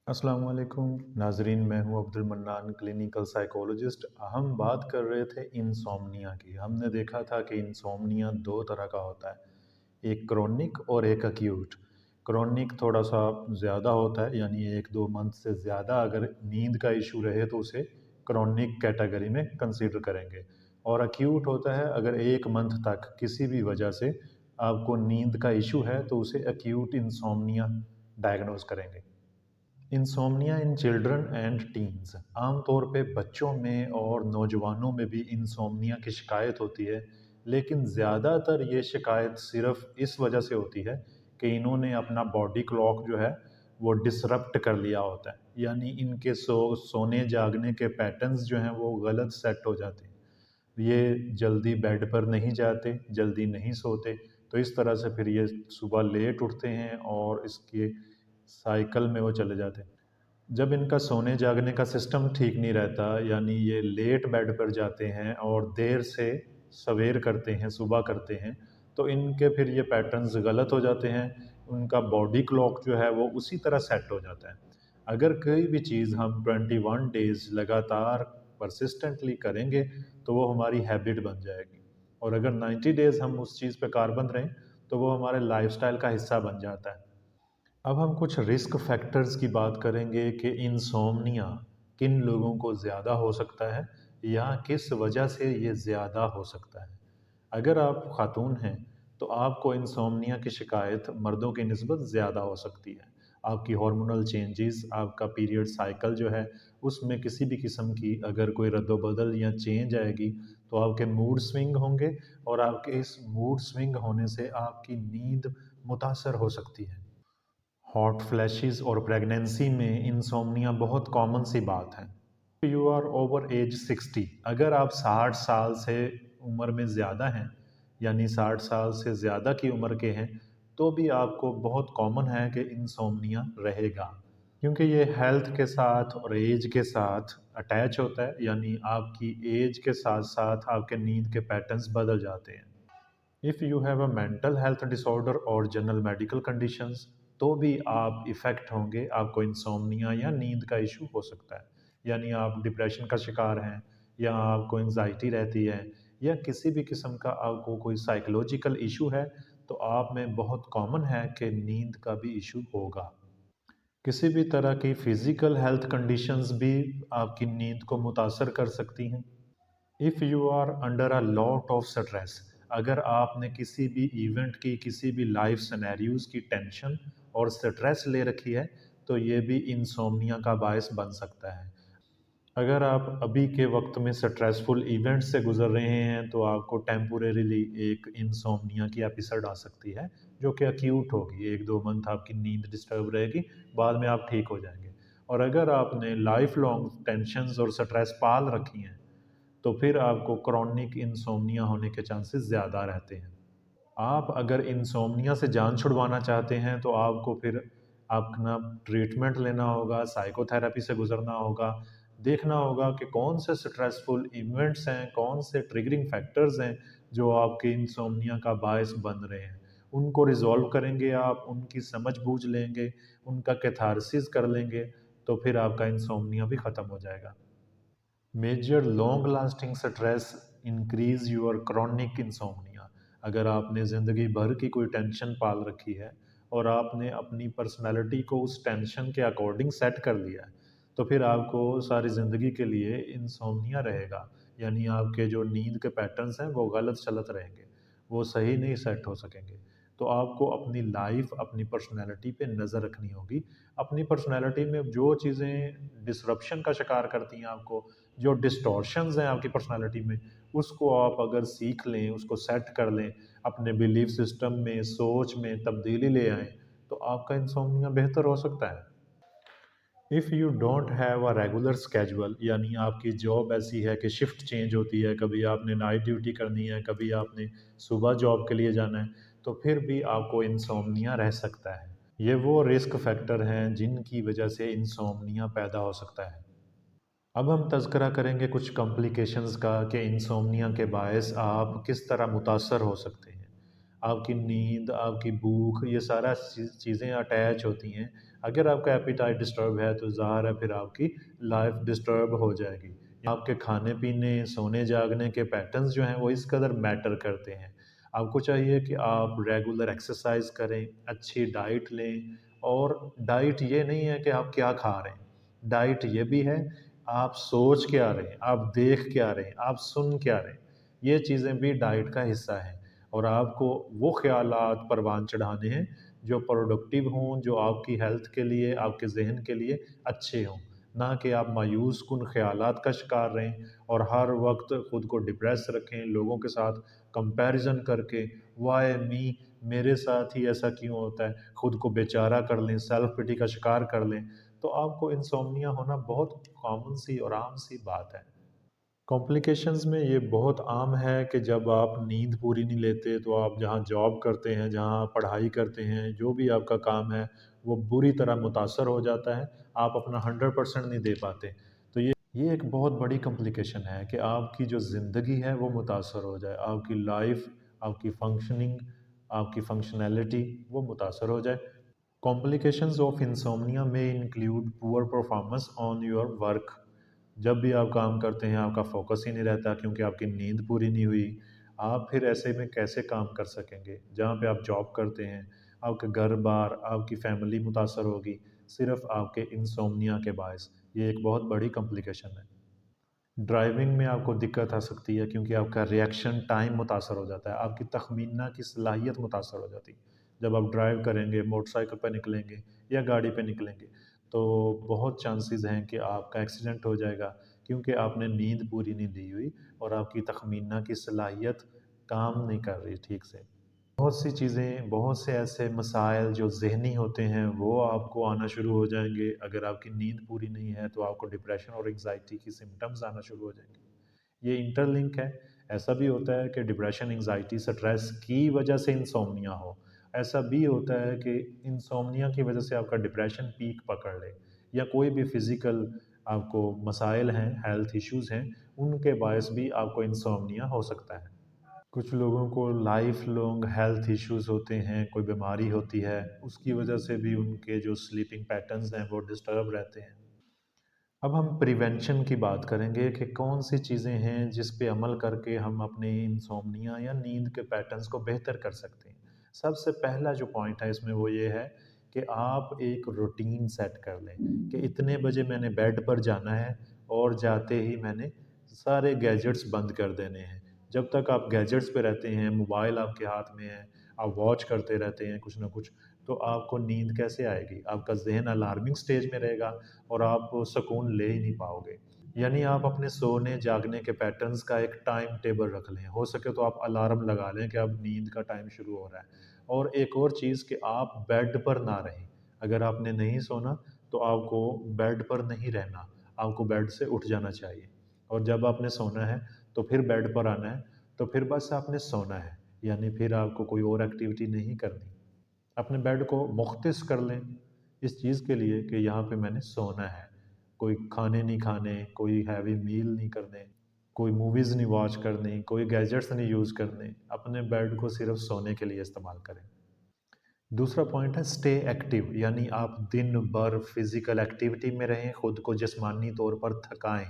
अस्सलाम वालेकुम नाजरीन, मैं हूं अब्दुल मन्नान, क्लिनिकल साइकोलॉजिस्ट। हम बात कर रहे थे इंसोम्निया की। हमने देखा था कि इंसोम्निया दो तरह का होता है, एक क्रोनिक और एक अक्यूट। क्रोनिक थोड़ा सा ज़्यादा होता है, यानी 1-2 मंथ से ज़्यादा अगर नींद का इशू रहे तो उसे क्रोनिक कैटेगरी में कंसीडर करेंगे। और अक्यूट होता है अगर 1 मंथ तक किसी भी वजह से आपको नींद का इशू है तो उसे अक्यूट इंसोम्निया डायग्नोज करेंगे। Insomnia in children and teens, आमतौर पे बच्चों में और नौजवानों में भी इंसोम्निया की शिकायत होती है, लेकिन ज़्यादातर ये शिकायत सिर्फ इस वजह से होती है कि इन्होंने अपना बॉडी क्लॉक जो है वो डिसरप्ट कर लिया होता है, यानी इनके सोने जागने के पैटर्न्स जो हैं वो गलत सेट हो जाते हैं। ये जल्दी बेड पर नहीं जाते, जल्दी नहीं सोते, तो इस तरह से फिर ये सुबह लेट उठते हैं और इसके साइकिल में वो चले जाते हैं। जब इनका सोने जागने का सिस्टम ठीक नहीं रहता, यानी ये लेट बेड पर जाते हैं और देर से सवेर करते हैं, सुबह करते हैं, तो इनके फिर ये पैटर्न्स गलत हो जाते हैं। उनका बॉडी क्लॉक जो है वो उसी तरह सेट हो जाता है। अगर कोई भी चीज़ हम 21 डेज़ लगातार परसिस्टेंटली करेंगे तो वो हमारी हैबिट बन जाएगी, और अगर 90 डेज़ हम उस चीज़ पे कारबंद रहें तो वो हमारे लाइफस्टाइल का हिस्सा बन जाता है। अब हम कुछ रिस्क फैक्टर्स की बात करेंगे कि इंसोम्निया किन लोगों को ज़्यादा हो सकता है या किस वजह से ये ज़्यादा हो सकता है। अगर आप खातून हैं तो आपको इंसोम्निया की शिकायत मर्दों की निस्बत ज़्यादा हो सकती है। आपकी हार्मोनल चेंजेस, आपका पीरियड साइकिल जो है उसमें किसी भी किस्म की अगर कोई रद्दोबदल या चेंज आएगी तो आपके मूड स्विंग होंगे, और आपके इस मूड स्विंग होने से आपकी नींद मुतासर हो सकती है। हॉट फ्लैशेस और प्रेगनेंसी में इंसोम्निया बहुत कॉमन सी बात है। यू आर ओवर एज 60, अगर आप 60 साल से उम्र में ज़्यादा हैं, यानी 60 साल से ज़्यादा की उम्र के हैं, तो भी आपको बहुत कॉमन है कि इंसोम्निया रहेगा, क्योंकि ये हेल्थ के साथ और एज के साथ अटैच होता है, यानी आपकी एज के साथ साथ आपके नींद के पैटर्न्स बदल जाते हैं। If you have a mental health disorder और जनरल मेडिकल कंडीशंस, तो भी आप इफ़ेक्ट होंगे, आपको इंसोम्निया या नींद का इशू हो सकता है। यानी आप डिप्रेशन का शिकार हैं, या आपको एंजाइटी रहती है, या किसी भी किस्म का आपको कोई साइकोलॉजिकल इशू है, तो आप में बहुत कॉमन है कि नींद का भी इशू होगा। किसी भी तरह की फ़िज़िकल हेल्थ कंडीशंस भी आपकी नींद को मुतासर कर सकती हैं। If you are under a lot of stress, अगर आपने किसी भी इवेंट की, किसी भी लाइफ सिनेरियोज की टेंशन और स्ट्रेस ले रखी है, तो ये भी इंसोम्निया का बायस बन सकता है। अगर आप अभी के वक्त में स्ट्रेसफुल इवेंट से गुजर रहे हैं तो आपको टेम्पोरेरीली एक इंसोम्निया की एपिसोड आ सकती है, जो कि अक्यूट होगी। 1-2 मंथ आपकी नींद डिस्टर्ब रहेगी, बाद में आप ठीक हो जाएंगे। और अगर आपने लाइफ लॉन्ग टेंशन्स और स्ट्रेस पाल रखी हैं तो फिर आपको क्रॉनिक इंसोम्निया होने के चांसेस ज़्यादा रहते हैं। आप अगर इंसोम्निया से जान छुड़वाना चाहते हैं तो आपको फिर अपना ट्रीटमेंट लेना होगा, साइकोथेरेपी से गुजरना होगा, देखना होगा कि कौन से स्ट्रेसफुल इवेंट्स हैं, कौन से ट्रिगरिंग फैक्टर्स हैं जो आपके इंसोम्निया का बायस बन रहे हैं। उनको रिज़ॉल्व करेंगे आप, उनकी समझ बूझ लेंगे, उनका कैथारसिस कर लेंगे, तो फिर आपका इंसोम्निया भी ख़त्म हो जाएगा। Major long lasting stress increase your chronic insomnia, अगर आपने ज़िंदगी भर की कोई टेंशन पाल रखी है और आपने अपनी पर्सनैलिटी को उस टेंशन के अकॉर्डिंग सेट कर लिया है, तो फिर आपको सारी ज़िंदगी के लिए इंसोम्निया रहेगा। यानी आपके जो नींद के पैटर्न्स हैं वो गलत चलत रहेंगे, वो सही नहीं सेट हो सकेंगे। तो आपको अपनी लाइफ, अपनी पर्सनैलिटी पे नज़र रखनी होगी। अपनी पर्सनैलिटी में जो चीज़ें डिसरप्शन का शिकार करती हैं आपको, जो डिस्टॉर्शंस हैं आपकी पर्सनैलिटी में, उसको आप अगर सीख लें, उसको सेट कर लें, अपने बिलीफ सिस्टम में, सोच में तब्दीली ले आएँ, तो आपका इंसोम्निया बेहतर हो सकता है। If you don't have a regular schedule, यानी आपकी जॉब ऐसी है कि शिफ्ट चेंज होती है, कभी आपने नाइट ड्यूटी करनी है, कभी आपने सुबह जॉब के लिए जाना है, तो फिर भी आपको इंसोम्निया रह सकता है। ये वो रिस्क फैक्टर हैं जिनकी वजह से इंसोम्निया पैदा हो सकता है। अब हम तज़किरा करेंगे कुछ कॉम्प्लिकेशंस का कि इंसोम्निया के बायस आप किस तरह मुतासर हो सकते हैं। आपकी नींद, आपकी भूख, ये सारा चीज़ें अटैच होती हैं। अगर आपका एपेटाइट डिस्टर्ब है तो ज़ाहिर है फिर आपकी लाइफ डिस्टर्ब हो जाएगी। आपके खाने-पीने, सोने-जागने के पैटर्न्स जो हैं वो इस कदर मैटर करते हैं। आपको चाहिए कि आप रेगुलर एक्सरसाइज़ करें, अच्छी डाइट लें और डाइट ये नहीं है कि आप क्या खा रहे हैं, डाइट ये भी है आप सोच क्या रहे हैं, आप देख क्या रहे हैं, आप सुन क्या रहे हैं। ये चीज़ें भी डाइट का हिस्सा हैं और आपको वो ख़यालात परवान चढ़ाने हैं जो प्रोडक्टिव हों, जो आपकी हेल्थ के लिए, आपके ज़हन के लिए अच्छे हों। ना कि आप मायूस कुन ख़यालात का शिकार रहें और हर वक़्त ख़ुद को डिप्रेस रखें, लोगों के साथ कंपैरिज़न करके, व्हाय मी, मेरे साथ ही ऐसा क्यों होता है? खुद को बेचारा कर लें, सेल्फ पिटी का शिकार कर लें, तो आपको इनसोम्निया होना बहुत कॉमन सी और आम सी बात है। कॉम्प्लिकेशंस में ये बहुत आम है कि जब आप नींद पूरी नहीं लेते तो आप जहाँ जॉब करते हैं, जहाँ पढ़ाई करते हैं, जो भी आपका काम है, वो बुरी तरह मुतासर हो जाता है, आप अपना 100% नहीं दे पाते। तो ये एक बहुत बड़ी कॉम्प्लिकेशन है कि आपकी जो ज़िंदगी है वो मुतासर हो जाए, आपकी लाइफ, आपकी फंक्शनिंग, आपकी फंक्शनैलिटी वो मुतासर हो जाए। Complications of insomnia may include poor performance on your work। जब भी आप काम करते हैं आपका फोकस ही नहीं रहता क्योंकि आपकी नींद पूरी नहीं हुई। आप फिर ऐसे में कैसे काम कर सकेंगे? जहाँ पे आप जॉब करते हैं, आपके घर-बार, आपकी फैमिली मुतासर होगी, सिर्फ़ आपके इंसोम्निया के बायस। ये एक बहुत बड़ी कॉम्प्लिकेशन है। ड्राइविंग में आपको दिक्कत आ सकती है क्योंकि आपका रिएक्शन टाइम मुतासर हो जाता है, आपकी तख़मीना की सलाहियत मुतासर हो जाती है। जब आप ड्राइव करेंगे, मोटरसाइकिल पे निकलेंगे या गाड़ी पे निकलेंगे, तो बहुत चांसेस हैं कि आपका एक्सीडेंट हो जाएगा क्योंकि आपने नींद पूरी नहीं ली हुई और आपकी तख़मीना की सलाहियत काम नहीं कर रही ठीक से। बहुत सी चीज़ें, बहुत से ऐसे मसाइल जो ज़हनी होते हैं, वो आपको आना शुरू हो जाएँगे। अगर आपकी नींद पूरी नहीं है, तो आपको डिप्रेशन और एंग्ज़ायटी की सिम्पटम्स आना शुरू हो जाएँगे। ये इंटरलिंक है। ऐसा भी होता है कि डिप्रेशन, एंग्ज़ायटी, स्ट्रेस की वजह से इंसोम्निया हो। ऐसा भी होता है कि इंसोम्निया की वजह से आपका डिप्रेशन पीक पकड़ ले या कोई भी फ़िज़िकल आपको मसाइल हैं, हेल्थ इश्यूज़ हैं, उनके बायस भी आपको इंसोम्निया हो सकता है। कुछ लोगों को लाइफ लॉन्ग हेल्थ इश्यूज़ होते हैं, कोई बीमारी होती है, उसकी वजह से भी उनके जो स्लीपिंग पैटर्न्स हैं वो डिस्टर्ब रहते हैं। अब हम प्रिवेंशन की बात करेंगे कि कौन सी चीज़ें हैं जिस पे अमल करके हम अपने इंसोम्निया या नींद के पैटर्न्स को बेहतर कर सकते हैं। सबसे पहला जो पॉइंट है इसमें वो ये है कि आप एक रूटीन सेट कर लें कि इतने बजे मैंने बेड पर जाना है और जाते ही मैंने सारे गैजेट्स बंद कर देने हैं। जब तक आप गैजेट्स पे रहते हैं, मोबाइल आपके हाथ में है, आप वॉच करते रहते हैं कुछ ना कुछ, तो आपको नींद कैसे आएगी? आपका ज़हन अलार्मिंग स्टेज में रहेगा और आप सुकून ले ही नहीं पाओगे। यानी आप अपने सोने जागने के पैटर्न्स का एक टाइम टेबल रख लें। हो सके तो आप अलार्म लगा लें कि अब नींद का टाइम शुरू हो रहा है। और एक और चीज़ कि आप बेड पर ना रहें। अगर आपने नहीं सोना तो आपको बेड पर नहीं रहना, आपको बेड से उठ जाना चाहिए। और जब आपने सोना है तो फिर बेड पर आना है, तो फिर बस आपने सोना है। यानी फिर आपको कोई और एक्टिविटी नहीं करनी। अपने बेड को मुख्तस कर लें इस चीज़ के लिए कि यहाँ पे मैंने सोना है। कोई खाने नहीं खाने, कोई हैवी मील नहीं करने, कोई मूवीज़ नहीं वॉच करनी, कोई गैजेट्स नहीं यूज़ करने। अपने बेड को सिर्फ़ सोने के लिए इस्तेमाल करें। दूसरा पॉइंट है स्टे एक्टिव, यानी आप दिन भर फिज़िकल एक्टिविटी में रहें, खुद को जिस्मानी तौर पर थकाएँ,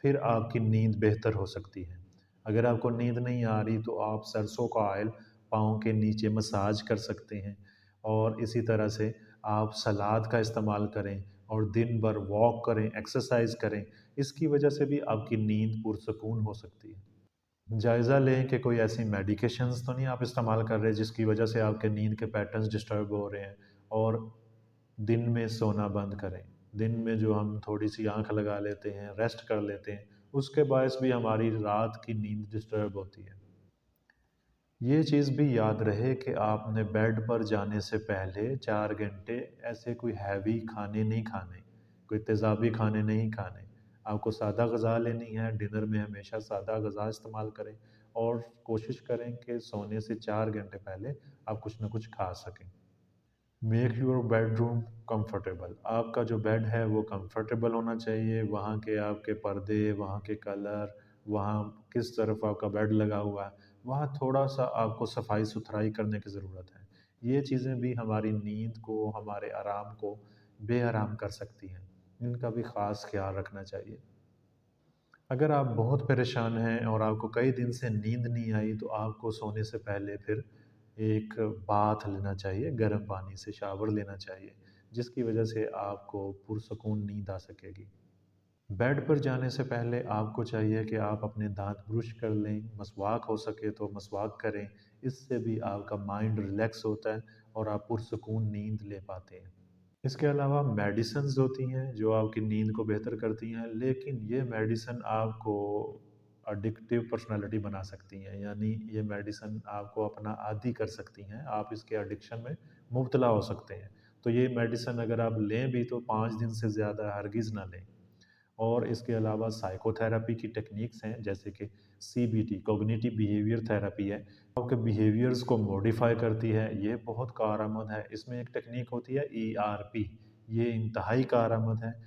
फिर आपकी नींद बेहतर हो सकती है। अगर आपको नींद नहीं आ रही तो आप सरसों का ऑयल पाँव के नीचे मसाज कर सकते हैं और इसी तरह से आप सलाद का इस्तेमाल करें और दिन भर वॉक करें, एक्सरसाइज करें। इसकी वजह से भी आपकी नींद पुरसकून हो सकती है। जायज़ा लें कि कोई ऐसी मेडिकेशंस तो नहीं आप इस्तेमाल कर रहे जिसकी वजह से आपके नींद के पैटर्न्स डिस्टर्ब हो रहे हैं और दिन में सोना बंद करें। दिन में जो हम थोड़ी-सी आँख लगा लेते हैं, रेस्ट कर लेते हैं, उसके बायस भी हमारी रात की नींद डिस्टर्ब होती है। ये चीज़ भी याद रहे कि आपने बेड पर जाने से पहले 4 घंटे ऐसे कोई हैवी खाने नहीं खाने, कोई तेज़ाबी खाने नहीं खाने। आपको सादा ग़िज़ा लेनी है, डिनर में हमेशा सादा ग़िज़ा इस्तेमाल करें और कोशिश करें कि सोने से 4 घंटे पहले आप कुछ न कुछ खा सकें। मेक योर बेडरूम कंफर्टेबल, आपका जो बेड है वो कंफर्टेबल होना चाहिए। वहाँ के आपके पर्दे, वहाँ के कलर, वहाँ किस तरफ आपका बेड लगा हुआ है, वहाँ थोड़ा-सा आपको सफाई-सुथराई करने की ज़रूरत है। ये चीज़ें भी हमारी नींद को, हमारे आराम को बेआराम कर सकती हैं। इनका भी ख़ास ख़्याल रखना चाहिए। अगर आप बहुत परेशान हैं और आपको कई दिन से नींद नहीं आई, तो आपको सोने से पहले फिर एक बाथ लेना चाहिए, गर्म पानी से शावर लेना चाहिए, जिसकी वजह से आपको पुरसकून नींद आ सकेगी। बेड पर जाने से पहले आपको चाहिए कि आप अपने दाँत ब्रश कर लें, मसवाक हो सके तो मसवाक करें। इससे भी आपका माइंड रिलैक्स होता है और आप पुरसकून नींद ले पाते हैं। इसके अलावा मेडिसिन्स होती हैं जो आपकी नींद को बेहतर करती हैं, लेकिन ये मेडिसिन आपको एडिक्टिव पर्सनैलिटी बना सकती हैं, यानी ये मेडिसिन आपको अपना आदी कर सकती हैं, आप इसके एडिक्शन में मुब्तला हो सकते हैं। तो ये मेडिसिन अगर आप लें भी तो 5 दिन से ज़्यादा हरगिज़ ना लें। और इसके अलावा साइकोथेरेपी की टेक्निक्स हैं जैसे कि सीबीटी, कॉग्निटिव बिहेवियर थेरेपी है, आपके बिहेवियर्स को मॉडिफाई करती है, ये बहुत कारआमद है। इसमें एक टेक्निक होती है ईआरपी, ये इंतहाई कारआमद है।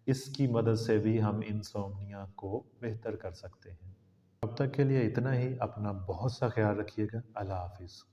इसकी मदद से भी हम इंसोम्निया को बेहतर कर सकते हैं। अब तक के लिए इतना ही। अपना बहुत सा ख्याल रखिएगा। अल्लाह हाफिज़।